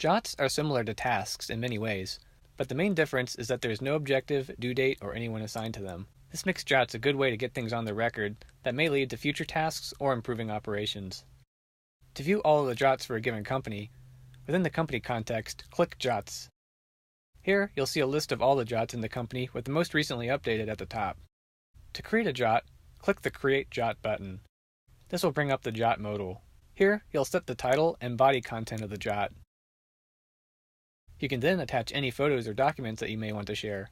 Jots are similar to tasks in many ways, but the main difference is that there is no objective, due date, or anyone assigned to them. This makes Jots a good way to get things on the record that may lead to future tasks or improving operations. To view all of the Jots for a given company, within the company context, click Jots. Here, you'll see a list of all the Jots in the company with the most recently updated at the top. To create a Jot, click the Create Jot button. This will bring up the Jot modal. Here, you'll set the title and body content of the Jot. You can then attach any photos or documents that you may want to share.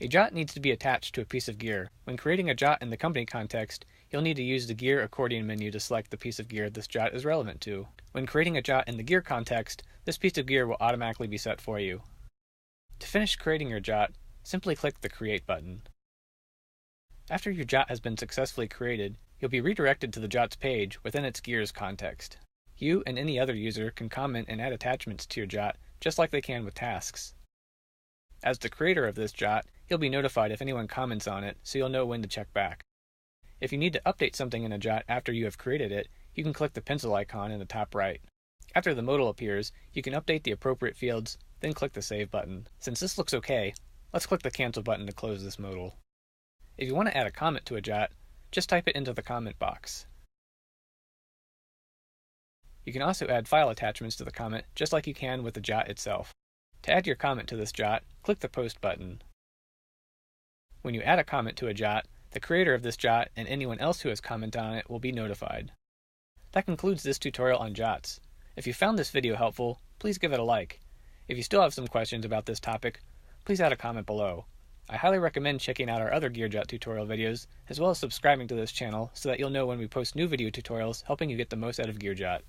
A Jot needs to be attached to a piece of gear. When creating a Jot in the company context, you'll need to use the Gear accordion menu to select the piece of gear this Jot is relevant to. When creating a Jot in the gear context, this piece of gear will automatically be set for you. To finish creating your Jot, simply click the Create button. After your Jot has been successfully created, you'll be redirected to the Jot's page within its gears context. You and any other user can comment and add attachments to your Jot just like they can with tasks. As the creator of this Jot, you'll be notified if anyone comments on it, so you'll know when to check back. If you need to update something in a Jot after you have created it, you can click the pencil icon in the top right. After the modal appears, you can update the appropriate fields, then click the Save button. Since this looks okay, let's click the Cancel button to close this modal. If you want to add a comment to a Jot, just type it into the comment box. You can also add file attachments to the comment just like you can with the Jot itself. To add your comment to this Jot, click the Post button. When you add a comment to a Jot, the creator of this Jot and anyone else who has commented on it will be notified. That concludes this tutorial on Jots. If you found this video helpful, please give it a like. If you still have some questions about this topic, please add a comment below. I highly recommend checking out our other GearJot tutorial videos, as well as subscribing to this channel so that you'll know when we post new video tutorials helping you get the most out of GearJot.